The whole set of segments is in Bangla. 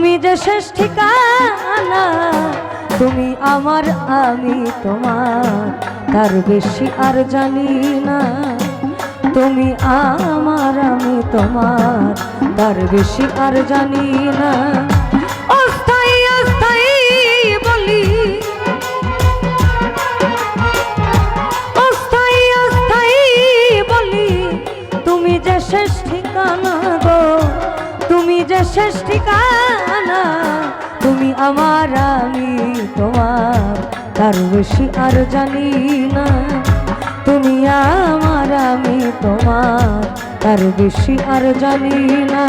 তুমি যে শেষ ঠিকানা, তুমি আমার আমি তোমার, তার বেশি আর জানি না। তুমি আমার আমি তোমার, তার বেশি আর জানি না। অস্থায়ী অস্থায়ী বলি, অস্থায়ী অস্থায়ী বলি, তুমি যে শেষ ঠিকানা গো, তুমি যে শেষ ঠিকানা। তুমি আমার আমি তোমার, তার বেশি আর জানি না। তুমি আমার আমি তোমার, তার বেশি আর জানি না।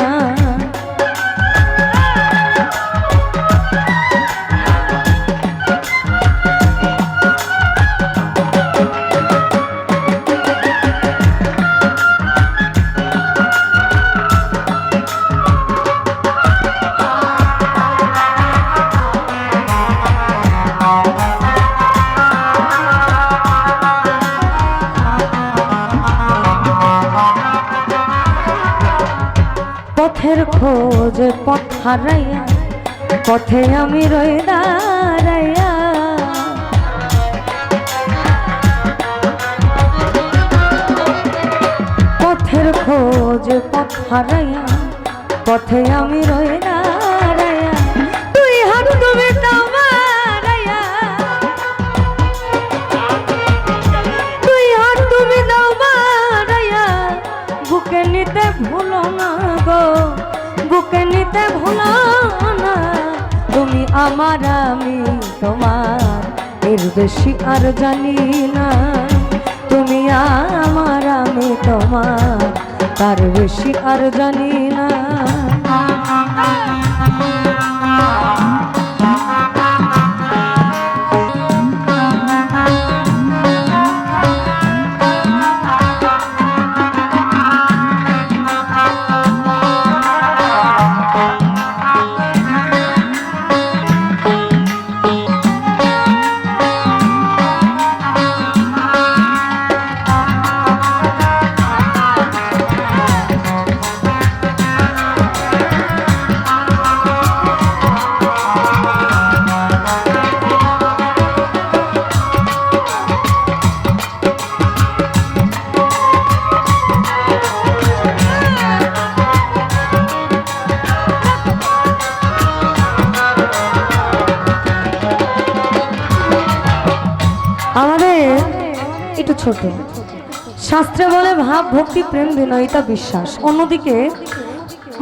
পথের খোঁজে পথ হারাইয়া, পথে আমি রই দাঁড়াইয়া। পথের খোঁজে পথ হারাইয়া, পথে আমি রই দাঁড়াইয়া। তুই হাত তুমি দাও বাড়াইয়া, তুই হাত তুমি দাও বাড়াইয়া। বুকে নিতে ভুলো না গো, বুকে নিতে ভুলো না। তুমি আমার আমি তোমার, এর বেশি আর জানি না। তুমি আমার আমি তোমার, তার বেশি আর জানি না। একটু ছোট শাস্ত্রে বলে ভাব ভক্তি প্রেম বিনয়িতা বিশ্বাস। অন্যদিকে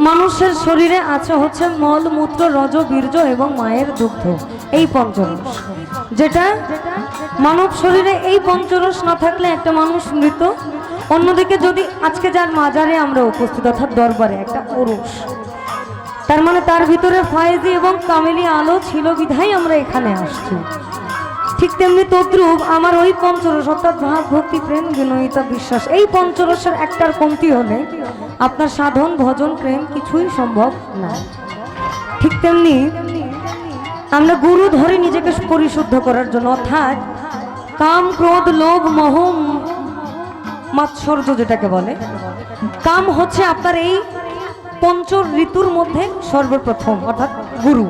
মানুষের শরীরে আছে হচ্ছে মল মূত্র রজ বীর্য এবং মায়ের দুগ্ধ, এই পঞ্চরস। যেটা মানব শরীরে এই পঞ্চরস না থাকলে একটা মানুষ মৃত। অন্যদিকে যদি আজকে যার মাজারে আমরা উপস্থিত অর্থাৎ দরবারে একটা ওরস, তার মানে তার ভিতরে ফায়েজি এবং কামেলি আলো ছিল বিধায় আমরা এখানে আসছি। ঠিক তেমনি তদ্রূপ আমার ওই পঞ্চরস অর্থাৎ ভাব ভক্তি প্রেম বিনয়িতা বিশ্বাস, এই পঞ্চরসের একটার কমতি হলে আপনার সাধন ভজন প্রেম কিছুই সম্ভব না। ঠিক তেমনি আমরা গুরু ধরে নিজেকে পরিশুদ্ধ করার জন্য, অর্থাৎ কাম ক্রোধ লোভ মোহ মাৎসর্য যেটাকে বলে, কাম হচ্ছে আপনার এই পঞ্চ ঋতুর মধ্যে সর্বপ্রথম অর্থাৎ গুরু।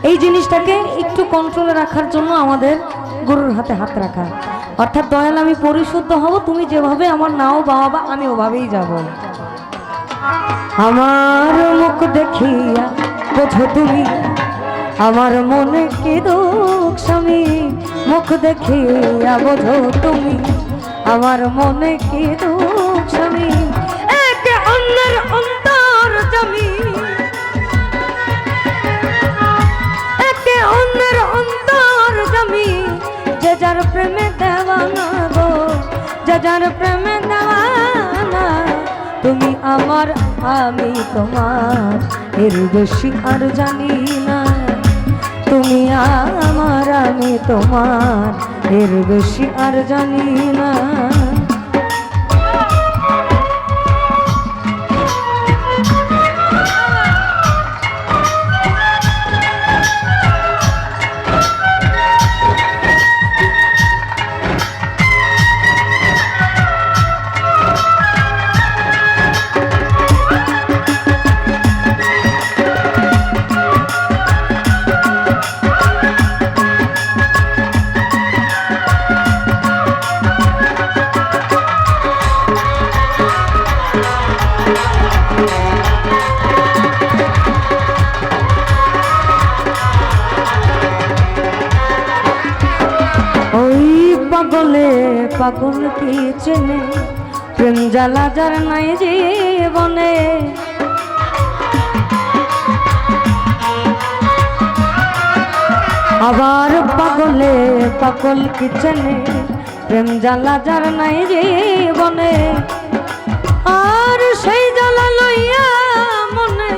এই জিনিসটাকে একটু কন্ট্রোলে রাখার জন্য আমাদের গুরুর হাতে হাত রাখা, অর্থাৎ দয়াল আমি পরিশুদ্ধ হব, তুমি যেভাবে আমার নাও বাবা আমি ওভাবেই যাব। আমার মুখ দেখিয়া বোঝো তুমি আমার মনে কি দুঃখ স্বামী, মুখ দেখিয়া বোঝো তুমি আমার মনে কি দুঃখ স্বামী। একে অন্যের অন্তর জমি, একে অন্যের অন্তর জমি, যে যার প্রেমে দেওয়ানা গো, যে যার প্রেমে দেওয়ানা। তুমি আমার আমি তোমার, এর বেশি আর জানি না। তুমি আমার আমি তোমার, এর বেশি আর জানি না। পাগল কি চেনে প্রেম জ্বালা যার নাই জীবনে। আবার পাগলে পাগল কি চেনে প্রেম জ্বালা যার নাই জীবনে। আর সেই জ্বালা লইয়া মনে,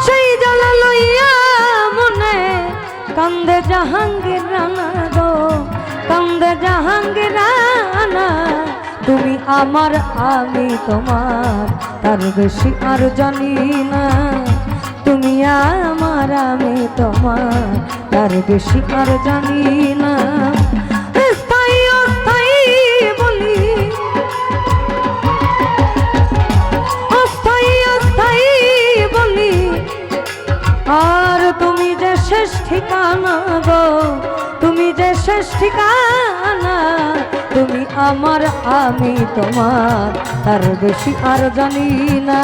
সেই জ্বালা লইয়া মনে কান্দে জাহাঙ্গীর রানা গো, কান্দে জাহাঙ্গীর রানা। তুমি আমার আমি তোমার তার বেশি আর জানি না। তুমি আমার আমি তোমার তার বেশি আর জানি না। স্থায়ী অস্থায়ী বলি, অস্থায়ী অস্থায়ী বলি, আর তুমি যে শেষ ঠিকানা গো, তুমি যে শেষ ঠিকানা। তুমি আমার আমি তোমার তার বেশি আর জানি না।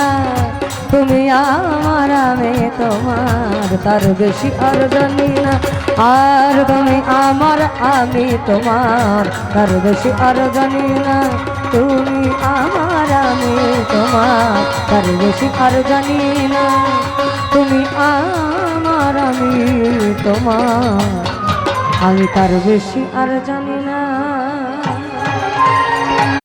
তুমি আমার আমি তোমার তার বেশি আর জানি না। আর তুমি আমার আমি তোমার তার বেশি আর জানি না। তুমি আমার আমি তোমার তার বেশি আর জানি না। তুমি আমার আমি তোমার আমি তার বেশি আর জানি না।